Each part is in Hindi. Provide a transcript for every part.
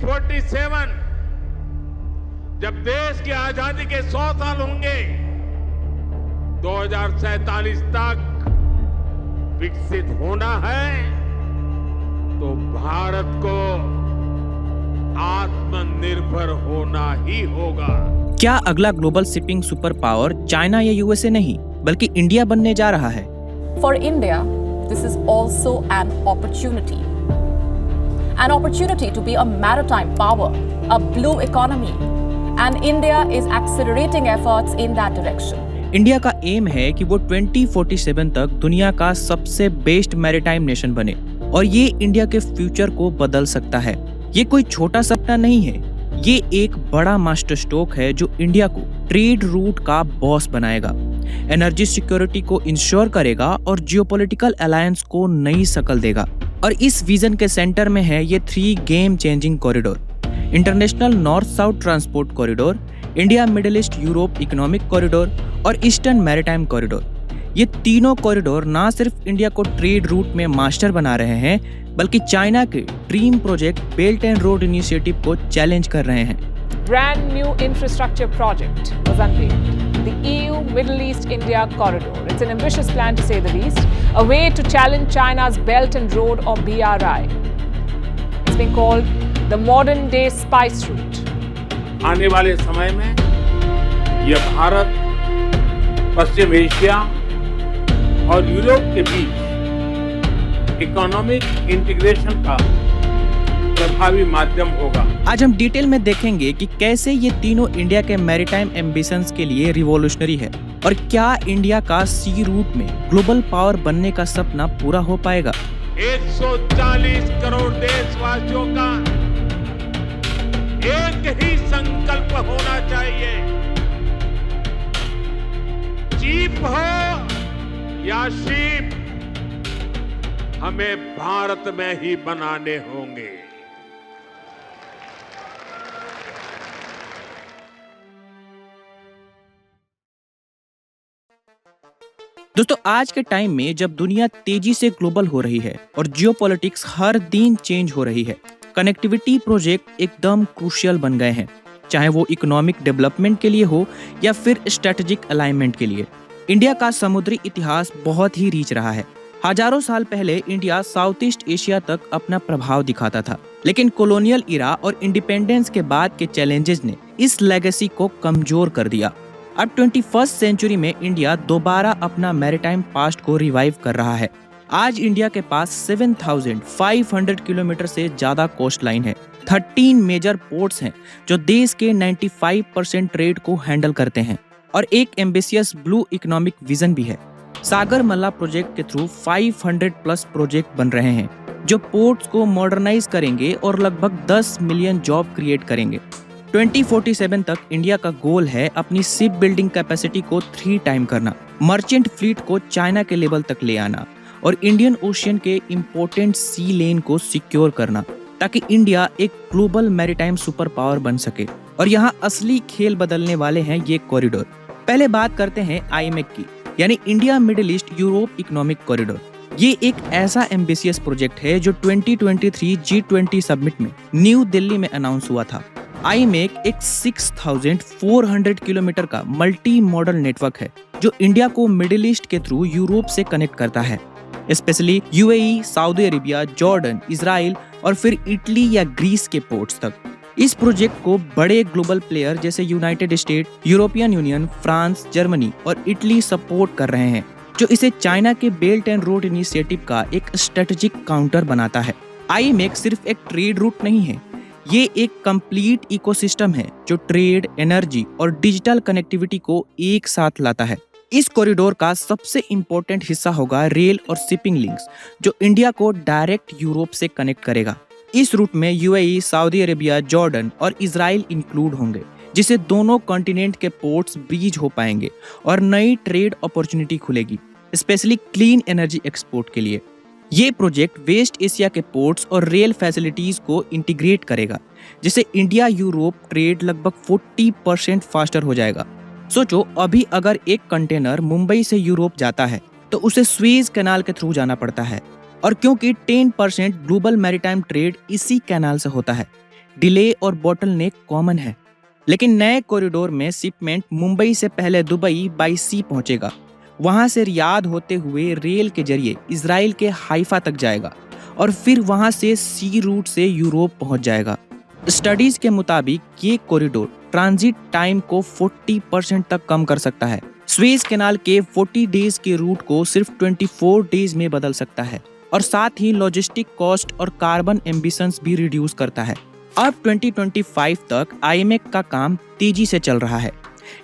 2047 जब देश की आजादी के 100 साल होंगे, 2047 तक विकसित होना है तो भारत को आत्मनिर्भर होना ही होगा। क्या अगला global shipping super power China या यूएसए नहीं बल्कि इंडिया बनने जा रहा है? For India, this is also an opportunity. An opportunity to be a maritime power, a blue economy, and India is accelerating efforts in that direction. India का एम है कि वो 2047 तक दुनिया का सबसे बेस्ट मैरीटाइम नेशन बने और ये इंडिया के फ्यूचर को बदल सकता है। ये कोई छोटा सपना नहीं है, ये एक बड़ा मास्टर स्ट्रोक है जो इंडिया को ट्रेड रूट का बॉस बनाएगा, एनर्जी सिक्योरिटी को इंश्योर करेगा और जियोपॉलिटिकल अलायंस को नई शक्ल देगा। और इस विजन के सेंटर में है ये 3 game changing corridor: international north south transport corridor, India middle east Europe economic corridor और ईस्टर्न मैरीटाइम कॉरिडोर। ये तीनों कॉरिडोर ना सिर्फ इंडिया को ट्रेड रूट में मास्टर बना रहे हैं बल्कि चाइना के dream project belt and road initiative को चैलेंज कर रहे हैं। Brand new infrastructure project was unveiled, the EU Middle East India Corridor. It's an ambitious plan to say the least, a way to challenge China's Belt and Road or BRI. It's been called the modern day spice route. आने वाले समय में यह भारत, पश्चिम एशिया और यूरोप के बीच इकोनॉमिक इंटीग्रेशन का प्रभावी माध्यम होगा। आज हम डिटेल में देखेंगे कि कैसे ये तीनों इंडिया के मैरीटाइम एम्बिशंस के लिए रिवॉल्यूशनरी है और क्या इंडिया का सी रूट में ग्लोबल पावर बनने का सपना पूरा हो पाएगा। 140 करोड़ देशवासियों का एक ही संकल्प होना चाहिए, चीप हो या शीप, हमें भारत में ही बनाने होंगे। दोस्तों, आज के टाइम में जब दुनिया तेजी से ग्लोबल हो रही है और जियोपॉलिटिक्स हर दिन चेंज हो रही है, कनेक्टिविटी प्रोजेक्ट एकदम क्रूशियल बन गए हैं, चाहे वो इकोनॉमिक डेवलपमेंट के लिए हो या फिर स्ट्रेटेजिक अलाइनमेंट के लिए। इंडिया का समुद्री इतिहास बहुत ही रीच रहा है। हजारों साल पहले इंडिया साउथ ईस्ट एशिया तक अपना प्रभाव दिखाता था, लेकिन कॉलोनियल इरा और इंडिपेंडेंस के बाद के चैलेंजेस ने इस लेगेसी को कमजोर कर दिया। अब 21st सेंचुरी में इंडिया दोबारा अपना मैरीटाइम पास्ट को रिवाइव कर रहा है। आज इंडिया के पास 7,500 किलोमीटर से ज्यादा कोस्ट लाइन है, 13 मेजर पोर्ट्स हैं जो देश के 95% ट्रेड को हैंडल करते हैं और एक एम्बिशियस ब्लू इकोनॉमिक विजन भी है। सागरमाला प्रोजेक्ट के थ्रू 500 प्लस प्रोजेक्ट बन रहे हैं जो पोर्ट्स को मॉडर्नाइज करेंगे और लगभग 10 मिलियन जॉब क्रिएट करेंगे। 2047 तक इंडिया का गोल है अपनी शिप बिल्डिंग कैपेसिटी को 3 टाइम करना, मर्चेंट फ्लीट को चाइना के लेवल तक ले आना और इंडियन ओशियन के इम्पोर्टेंट सी लेन को सिक्योर करना, ताकि इंडिया एक ग्लोबल मैरीटाइम सुपर पावर बन सके। और यहाँ असली खेल बदलने वाले हैं ये कॉरिडोर। पहले बात करते हैं आईएमएक की, यानी India middle east Europe economic corridor. ये एक ऐसा एम्बिशियस प्रोजेक्ट है जो 2023 G20 समिट में न्यू दिल्ली में अनाउंस हुआ था। आईएमएक एक 6,400 किलोमीटर का मल्टी मॉडल नेटवर्क है जो इंडिया को मिडिल ईस्ट के थ्रू यूरोप से कनेक्ट करता है, specially UAE, Saudi Arabia, Jordan, Israel और फिर इटली या ग्रीस के पोर्ट्स तक। इस प्रोजेक्ट को बड़े ग्लोबल प्लेयर जैसे United state, European union, France, Germany और इटली सपोर्ट कर रहे हैं, जो इसे चाइना के बेल्ट एंड रोड इनिशिएटिव का एक स्ट्रेटेजिक काउंटर बनाता है। आईएमएक सिर्फ एक ट्रेड रूट नहीं है, ये एक कंप्लीट इकोसिस्टम है जो ट्रेड, एनर्जी और डिजिटल कनेक्टिविटी को एक साथ लाता है। इस कॉरिडोर का सबसे इम्पोर्टेंट हिस्सा होगा रेल और शिपिंग लिंक्स, जो इंडिया को डायरेक्ट यूरोप से कनेक्ट करेगा। इस रूट में यूएई, सऊदी अरेबिया, जॉर्डन और इजराइल इंक्लूड होंगे, जिससे दोनों कॉन्टिनेंट के पोर्ट्स ब्रीज हो पाएंगे और नई ट्रेड अपॉर्चुनिटी खुलेगी, स्पेशली क्लीन एनर्जी एक्सपोर्ट के लिए। ये प्रोजेक्ट वेस्ट एशिया के पोर्ट्स और रेल फैसिलिटीज को इंटीग्रेट करेगा, जिससे इंडिया यूरोप ट्रेड लगभग 40% फास्टर हो जाएगा। सोचो, अभी अगर एक कंटेनर मुंबई से यूरोप जाता है तो उसे स्वेज कैनाल के थ्रू जाना पड़ता है, और क्योंकि 10% ग्लोबल मैरीटाइम ट्रेड इसी कैनाल से होता है, डिले और बॉटलनेक कॉमन है। लेकिन नए कॉरिडोर में शिपमेंट मुंबई से पहले दुबई बाई सी पहुंचेगा, वहां से रियाद होते हुए रेल के जरिए इजराइल के हाइफा तक जाएगा और फिर वहां से सी रूट से यूरोप पहुंच जाएगा। स्टडीज के मुताबिक ये कॉरिडोर ट्रांजिट टाइम को 40% तक कम कर सकता है। स्वेज कैनाल के 40 डेज के रूट को सिर्फ 24 डेज में बदल सकता है और साथ ही लॉजिस्टिक कॉस्ट और कार्बन एम्बिशंस भी रिड्यूस करता है। अब 2025 तक आईएमएक का काम तेजी से चल रहा है।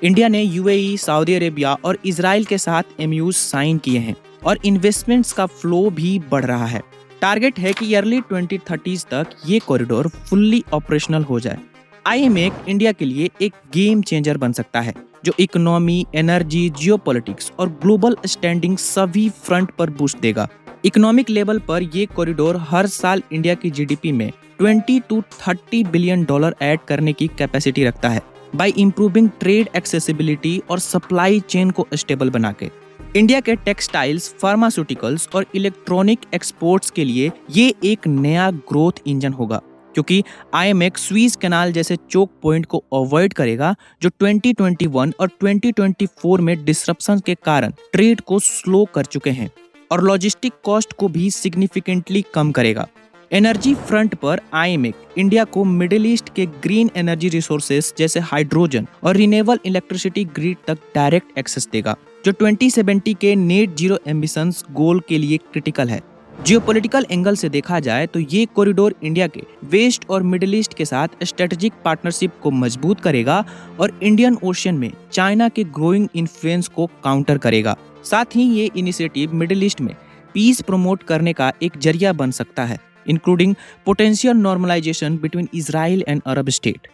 इंडिया ने यूएई, सऊदी अरेबिया और इजराइल के साथ एमयूज साइन किए हैं और इन्वेस्टमेंट्स का फ्लो भी बढ़ रहा है। टारगेट है कि अर्ली 2030s तक ये कॉरिडोर फुल्ली ऑपरेशनल हो जाए। आईएमएक इंडिया के लिए एक गेम चेंजर बन सकता है जो इकोनॉमी, एनर्जी, जियोपॉलिटिक्स और ग्लोबल स्टैंडिंग सभी फ्रंट पर बूस्ट देगा। इकोनॉमिक लेवल पर ये कॉरिडोर हर साल इंडिया की जीडीपी में 20 to 30 बिलियन डॉलर ऐड करने की कैपेसिटी रखता है बाय इम्प्रूविंग ट्रेड एक्सेसिबिलिटी और सप्लाई चेन को स्टेबल बना के। इंडिया के टेक्सटाइल्स, फार्मास्यूटिकल्स और इलेक्ट्रॉनिक एक्सपोर्ट्स के लिए ये एक नया ग्रोथ इंजन होगा, क्योंकि आईएमएक स्वीज कैनाल जैसे चोक पॉइंट को अवॉइड करेगा जो 2021 और 2024 में डिसरप्शन के कारण ट्रेड को स्लो कर चुके हैं, और लॉजिस्टिक कॉस्ट को भी सिग्निफिकेंटली कम करेगा। एनर्जी फ्रंट पर आईएमएक इंडिया को मिडिल ईस्ट के ग्रीन एनर्जी रिसोर्सेज जैसे हाइड्रोजन और रिन्यूएबल इलेक्ट्रिसिटी ग्रिड तक डायरेक्ट एक्सेस देगा, जो 2070 के नेट जीरो एम्बिशंस गोल के लिए क्रिटिकल है। जियोपॉलिटिकल एंगल से देखा जाए तो ये कॉरिडोर इंडिया के वेस्ट और मिडिल ईस्ट के साथ स्ट्रेटेजिक पार्टनरशिप को मजबूत करेगा और इंडियन ओशियन में चाइना के ग्रोइंग इन्फ्लुएंस को काउंटर करेगा। साथ ही ये इनिशिएटिव मिडिल ईस्ट में पीस प्रमोट करने का एक जरिया बन सकता है, including potential normalisation between Israel and Arab state.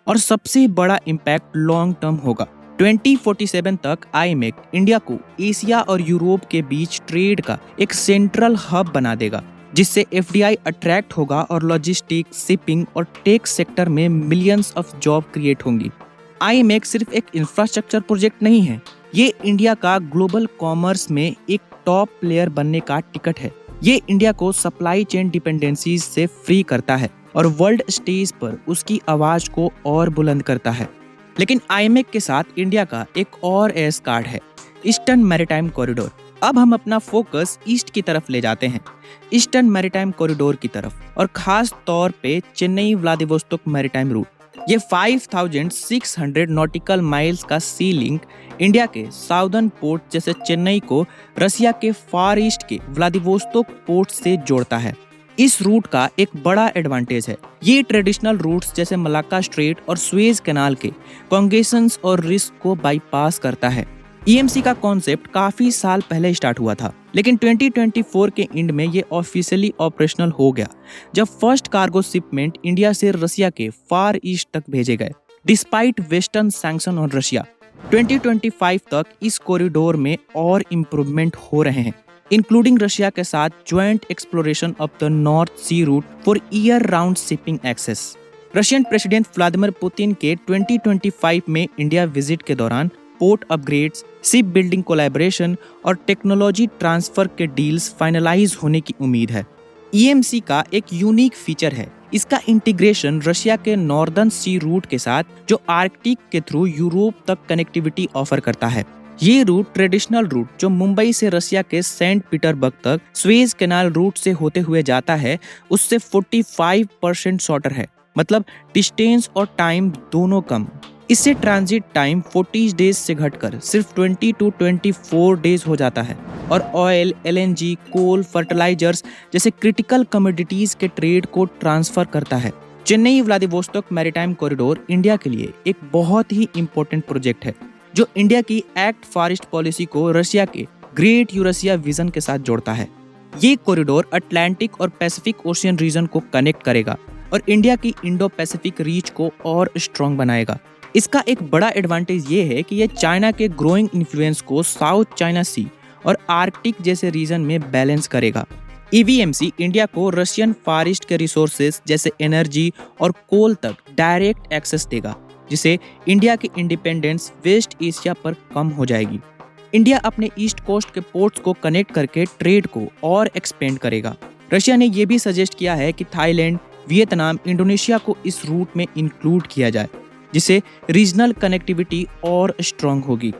और सबसे बड़ा इम्पैक्ट लॉन्ग टर्म होगा। 2047 तक आईएमएक इंडिया को एशिया और यूरोप के बीच ट्रेड का एक सेंट्रल हब बना देगा, जिससे एफडीआई अट्रैक्ट होगा और लॉजिस्टिक्स, शिपिंग और टेक सेक्टर में मिलियंस ऑफ जॉब क्रिएट होंगी। आईएमएक सिर्फ एक इंफ्रास्ट्रक्चर प्रोजेक्ट नहीं है, ये इंडिया का ग्लोबल कॉमर्स में एक टॉप प्लेयर बनने का टिकट है। ये इंडिया को सप्लाई चेन डिपेंडेंसीज से फ्री करता है और वर्ल्ड स्टेज पर उसकी आवाज को और बुलंद करता है। लेकिन आईएमएक के साथ इंडिया का एक और एस कार्ड है, ईस्टर्न मैरीटाइम कॉरिडोर। अब हम अपना फोकस ईस्ट की तरफ ले जाते हैं, ईस्टर्न मैरीटाइम कॉरिडोर की तरफ, और खास तौर पे चेन्नई व्लादिवोस्तोक मैरीटाइम रूट। ये 5600 नॉटिकल माइल्स का सी लिंक इंडिया के साउदर्न पोर्ट जैसे चेन्नई को रसिया के फार ईस्ट के व्लादिवोस्तोक पोर्ट से जोड़ता है। इस रूट का एक बड़ा एडवांटेज है, ये ट्रेडिशनल रूट्स जैसे मलाक्का स्ट्रेट और सुएज कैनाल के कॉन्गेशंस और रिस्क को बाईपास करता है। ईएमसी का कॉन्सेप्ट काफी साल पहले स्टार्ट हुआ था, लेकिन 2024 के एंड में ये ऑफिशियली ऑपरेशनल हो गया, जब फर्स्ट कार्गो शिपमेंट इंडिया से रसिया के फार ईस्ट तक भेजे गए। Despite western sanction on Russia, 2025 तक इस कॉरिडोर में और इम्प्रूवमेंट हो रहे हैं, इंक्लूडिंग रशिया के साथ joint exploration of the North Sea Route for year round shipping access. Russian president Vladimir Putin के 2025 में इंडिया विजिट के दौरान port upgrades, ship building collaboration और टेक्नोलॉजी ट्रांसफर के डील्स फाइनलाइज होने की उम्मीद है। ईएमसी का एक यूनिक फीचर है इसका इंटीग्रेशन रशिया के नॉर्दर्न सी रूट के साथ, जो आर्कटिक के थ्रू यूरोप तक कनेक्टिविटी ऑफर करता है। ये रूट ट्रेडिशनल रूट जो मुंबई से रशिया के सेंट पीटर्सबर्ग तक स्वेज कैनाल रूट से होते हुए जाता है, उससे 45% शॉर्टर है, मतलब डिस्टेंस और टाइम दोनों कम। इससे ट्रांजिट टाइम 40 डेज से घटकर सिर्फ 20 to 24 डेज हो जाता है और ऑयल, एलएनजी, कोल, फर्टिलाइजर्स जैसे क्रिटिकल कमोडिटीज के ट्रेड को ट्रांसफर करता है। Chennai Vladivostok maritime corridor India के लिए एक बहुत ही इंपॉर्टेंट प्रोजेक्ट है, जो इंडिया की एक्ट फार ईस्ट पॉलिसी को रशिया के ग्रेट यूरेशिया विजन के साथ जोड़ता है। ये कॉरिडोर अटलांटिक और पैसिफिक ओशियन रीजन को कनेक्ट करेगा और इंडिया की इंडो पैसिफिक रीच को और स्ट्रॉन्ग बनाएगा। इसका एक बड़ा एडवांटेज ये है कि ये चाइना के ग्रोइंग इन्फ्लुएंस को साउथ चाइना सी और आर्कटिक जैसे रीजन में बैलेंस करेगा। ईवीएमसी इंडिया को रशियन फार ईस्ट के रिसोर्सेज जैसे एनर्जी और कोल तक डायरेक्ट एक्सेस देगा, जिससे इंडिया की इंडिपेंडेंस वेस्ट एशिया पर कम हो जाएगी। इंडिया अपने ईस्ट कोस्ट के पोर्ट्स को कनेक्ट करके ट्रेड को और एक्सपेंड करेगा। रशिया ने यह भी सजेस्ट किया है कि थाईलैंड, वियतनाम, इंडोनेशिया को इस रूट में इंक्लूड किया जाए, जिससे रीजनल कनेक्टिविटी और स्ट्रांग होगी।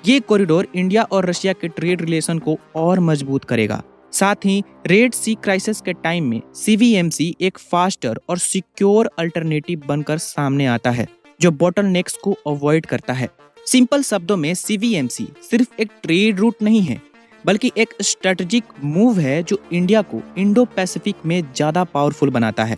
ये कॉरिडोर इंडिया और रशिया के ट्रेड रिलेशन को और मजबूत करेगा। साथ ही रेड सी क्राइसिस के टाइम में CVMC एक फास्टर और सिक्योर अल्टरनेटिव बनकर सामने आता है, जो बॉटलनेक्स को अवॉइड करता है। सिंपल शब्दों में CVMC सिर्फ एक ट्रेड रूट नहीं है, बल्कि एक स्ट्रेटेजिक मूव है जो इंडिया को इंडो पैसिफिक में ज्यादा पावरफुल बनाता है,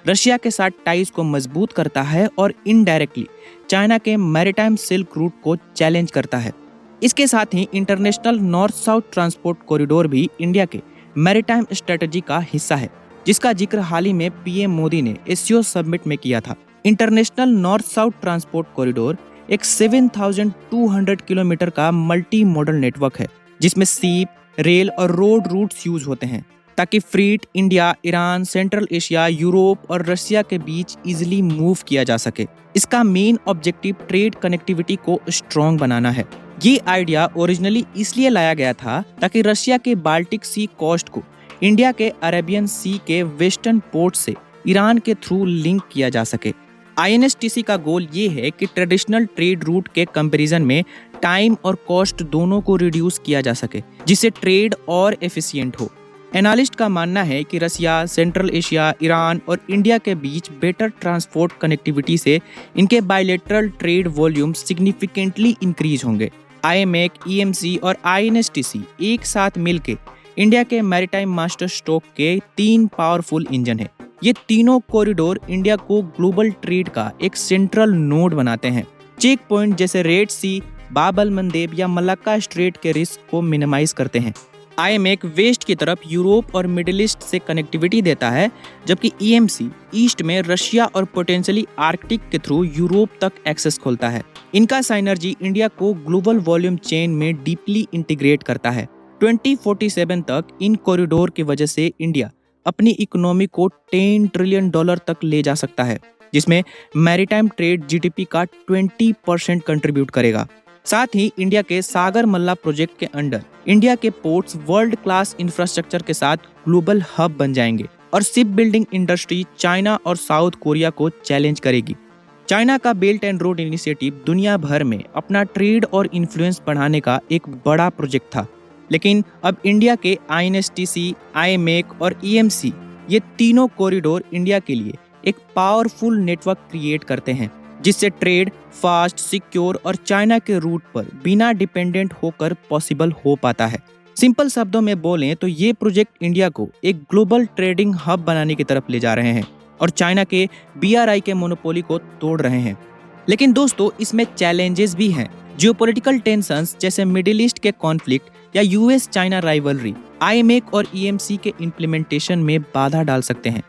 रशिया के साथ टाइज को मजबूत करता है और इनडायरेक्टली चाइना के मैरीटाइम सिल्क रूट को चैलेंज करता है। इसके साथ ही international north south transport corridor भी इंडिया के मैरीटाइम स्ट्रेटजी का हिस्सा है, जिसका जिक्र हाल ही में PM मोदी ने SCO समिट में किया था। International north south transport corridor एक 7,200 किलोमीटर का मल्टी मॉडल नेटवर्क है, जिसमें सीप, रेल और रोड रूट्स यूज होते हैं, ताकि freight India, Iran, central Asia, Europe और रशिया के बीच इजिली मूव किया जा सके। इसका मेन ऑब्जेक्टिव ट्रेड कनेक्टिविटी को स्ट्रॉन्ग बनाना है। ये आइडिया ओरिजिनली इसलिए लाया गया था ताकि रशिया के बाल्टिक सी कोस्ट को इंडिया के अरेबियन सी के वेस्टर्न पोर्ट से ईरान के थ्रू लिंक किया जा सके। INSTC का गोल ये है कि ट्रेडिशनल ट्रेड रूट के कंपैरिजन में टाइम और कॉस्ट दोनों को रिड्यूस किया जा सके, जिससे ट्रेड और एफिशिएंट हो। एनालिस्ट का मानना है कि रशिया, सेंट्रल एशिया, ईरान और इंडिया के बीच बेटर ट्रांसपोर्ट कनेक्टिविटी से इनके bilateral trade volume significantly increase होंगे। IMEC, EMC और INSTC एक साथ मिलकर इंडिया के मैरीटाइम मास्टर स्ट्रोक के 3 पावरफुल इंजन हैं। ये तीनों कॉरिडोर इंडिया को ग्लोबल ट्रेड का एक सेंट्रल नोड बनाते हैं। चेक पॉइंट जैसे रेड सी, बाब अल मंदेब या मलक्का स्ट्रेट के रिस्क को मिनिमाइज करते हैं। IMEC वेस्ट की तरफ यूरोप और मिडिल ईस्ट से कनेक्टिविटी देता है, जबकि EMC ईस्ट में रशिया और पोटेंशियली आर्कटिक के थ्रू यूरोप तक एक्सेस खोलता है। इनका साइनर्जी इंडिया को ग्लोबल वॉल्यूम चेन में डीपली इंटीग्रेट करता है। 2047 तक इन कॉरिडोर की वजह से इंडिया अपनी इकोनॉमी को $10 ट्रिलियन तक ले जा सकता है, जिसमें मैरीटाइम ट्रेड GDP का 20% कंट्रीब्यूट करेगा। साथ ही इंडिया के सागर मल्ला प्रोजेक्ट के अंडर इंडिया के पोर्ट्स वर्ल्ड क्लास इंफ्रास्ट्रक्चर के साथ ग्लोबल हब बन जाएंगे और शिप बिल्डिंग इंडस्ट्री चाइना और साउथ कोरिया को चैलेंज करेगी। चाइना का बेल्ट एंड रोड इनिशिएटिव दुनिया भर में अपना ट्रेड और इन्फ्लुएंस बढ़ाने का एक बड़ा प्रोजेक्ट था, लेकिन अब इंडिया के INSTC, IMEC और EMC ये तीनों कॉरिडोर इंडिया के लिए एक पावरफुल नेटवर्क क्रिएट करते हैं, जिससे ट्रेड फास्ट, सिक्योर और चाइना के रूट पर बिना डिपेंडेंट होकर पॉसिबल हो पाता है। सिंपल शब्दों में बोलें तो ये प्रोजेक्ट इंडिया को एक ग्लोबल ट्रेडिंग हब बनाने की तरफ ले जा रहे हैं और चाइना के BRI के मोनोपोली को तोड़ रहे हैं। लेकिन दोस्तों, इसमें चैलेंजेस भी हैं। जियोपॉलिटिकल टेंशंस जैसे मिडिल ईस्ट के कॉन्फ्लिक्ट या US चाइना राइवलरी IMEC और EMC के इम्प्लीमेंटेशन में बाधा डाल सकते हैं।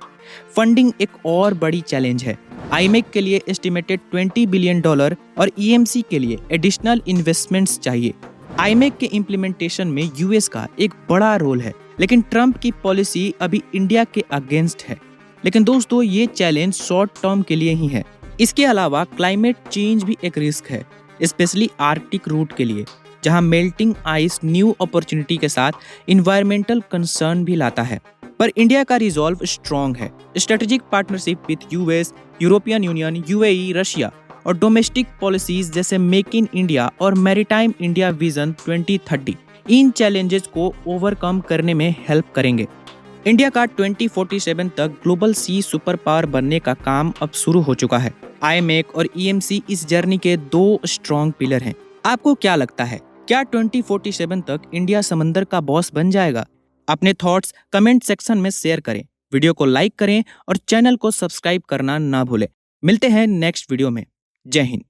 फंडिंग एक और बड़ी चैलेंज है। IMEC के लिए एस्टिमेटेड $20 बिलियन और EMC के लिए एडिशनल इन्वेस्टमेंट्स चाहिए। IMEC के इम्प्लीमेंटेशन में US का एक बड़ा रोल है, लेकिन ट्रंप की पॉलिसी अभी इंडिया के अगेंस्ट है। लेकिन दोस्तों, ये चैलेंज शॉर्ट टर्म के लिए ही है। इसके अलावा क्लाइमेट चेंज भी एक रिस्क है, स्पेशली आर्कटिक रूट के लिए, जहां मेल्टिंग आइस न्यू अपॉर्चुनिटी के साथ इन्वायरमेंटल कंसर्न भी लाता है। पर इंडिया का रिजॉल्व स्ट्रॉन्ग है। Strategic partnership with US, European union, UAE, Russia और डोमेस्टिक पॉलिसीज जैसे मेक इन इंडिया और मैरीटाइम इंडिया विजन 2030 इन चैलेंजेस को ओवरकम करने में हेल्प करेंगे। इंडिया का 2047 तक ग्लोबल सी सुपर पावर बनने का काम अब शुरू हो चुका है। IMEC और EMC इस जर्नी के 2 स्ट्रॉन्ग पिलर हैं। आपको क्या लगता है, क्या 2047 तक इंडिया समंदर का बॉस बन जाएगा? अपने थॉट्स कमेंट सेक्शन में शेयर करें, वीडियो को लाइक करें और चैनल को सब्सक्राइब करना ना भूलें। मिलते हैं नेक्स्ट वीडियो में। जय हिंद।